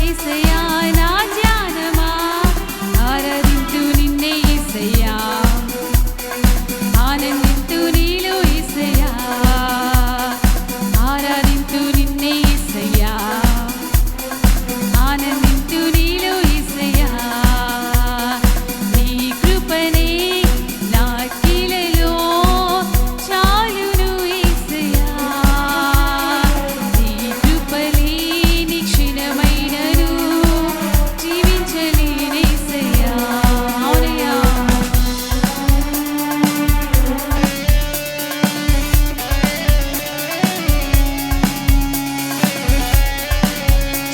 యేసయ్యా నా ధ్యానమా ఆరాధింతు నిన్నే యేసయ్యా ఆనందింతు నీలో యేసయ్యా ఆరాధింతు నిన్నే యేసయ్యా ఆనందింతు నీలో యేసయ్యా నీ కృపనే నాకిలలో చాలును యేసయ్యా నీ కృపలేని క్షణమైనను జీవించలేను యేసయ్యా అవునయ్యా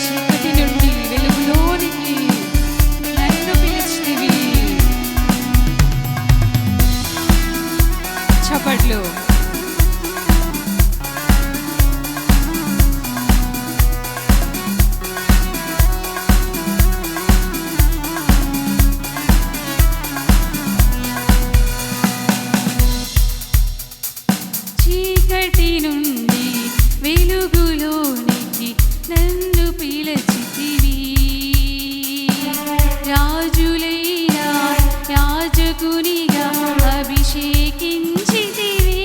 చీకటి నుండి వెలుగులోనికి నన్ను పిలిచితివి చప్పట్లు చీకటి నుండి వెలుగులోనికి నన్ను పిలిచితివి రాజులైన యాజకునిగా అభిషేకించితివి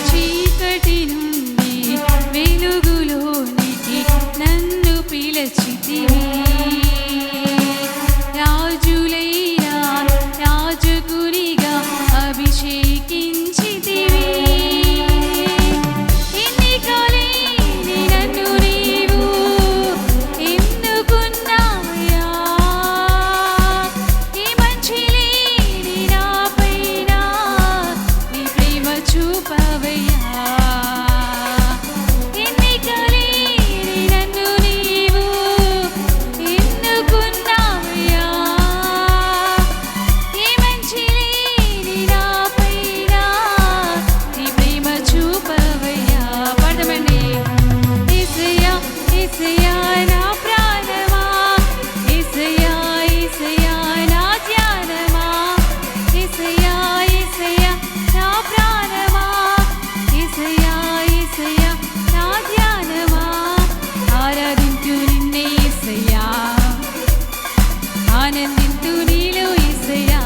చీకటి నుండి వెలుగులోనికి నన్ను పిలిచితివి రాజులైన యాజకునిగా అభిషేకించితివి ఎన్నికలేని నన్ను నీవు ఎన్నుకున్నావయ్యా ఈ మంచి లేని నాపైన నీ ప్రేమ చూపవయ్యా ఎన్నికలేని నన్ను నీవు ఎన్నుకున్నావయ్యా ఈ మంచి లేని నాపైన నీ ప్రేమ చూపవయ్యా పాడమండి యేసయ్యా యేసయ్యా నా ప్రాణమా యేసయ్యా యేసయ్యా నా ధ్యానమా యేసయ్యా యేసయ్యా నా ప్రాణమా యేసయ్యా యేసయ్యా నా ధ్యానమా ఆరాధింతు నిన్నే యేసయ్యా ఆనందింతు నీలో యేసయ్యా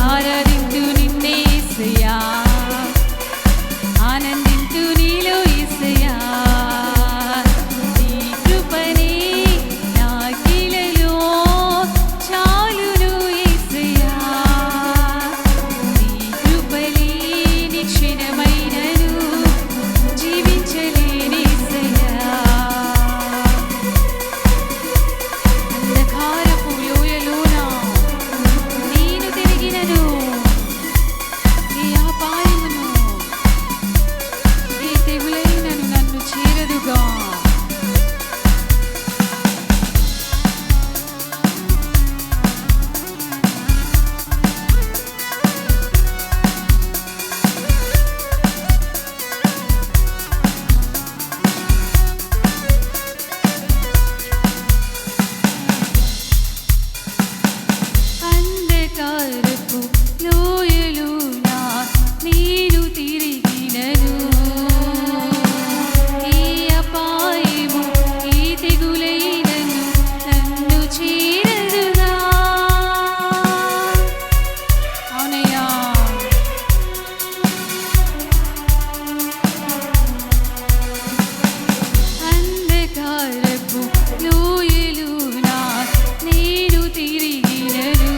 ఆరాధింతు నిన్నే యేసయ్యా ఆనందింతు నీలో యేసయ్యా నీ కృపనే నాకిలలో చాలును యేసయ్యా నీ కృపలేని క్షణమైనను జీవించలేను యేసయ్యా అంధకారపు లోయలోన నేను తిరిగినను ఏ అపాయమును ఏ తెగులైనను నన్ను చేరదుగా అంధకారపు లోయలోన నేను తిరిగినను ఏ అపాయము ఏ తెగులైనను నన్ను చేరదుగా అవునయ్యా అంధకారపు లోయలోన నేను తిరిగినను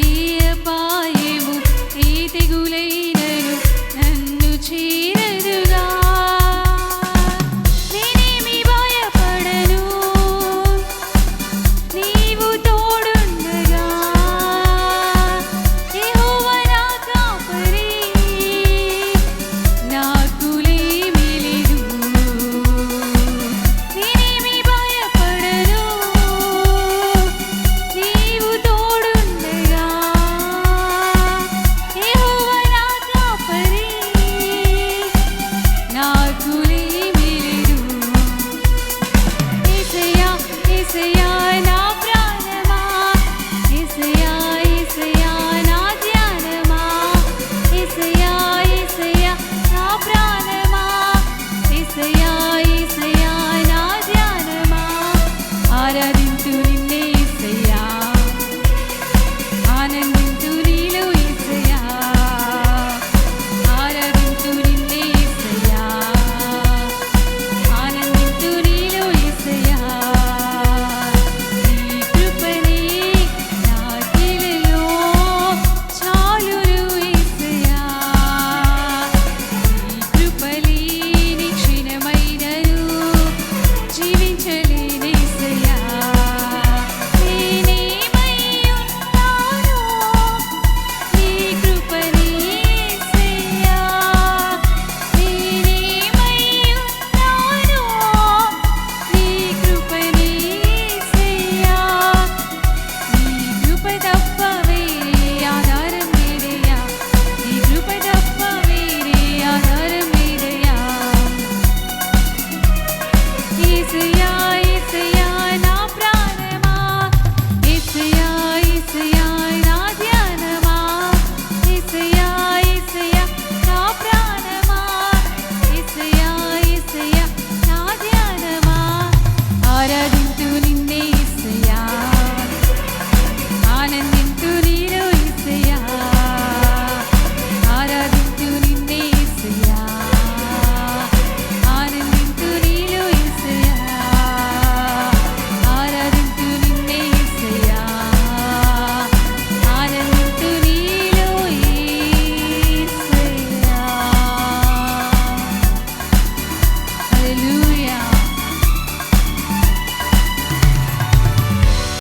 ఏ ఏసయ్యా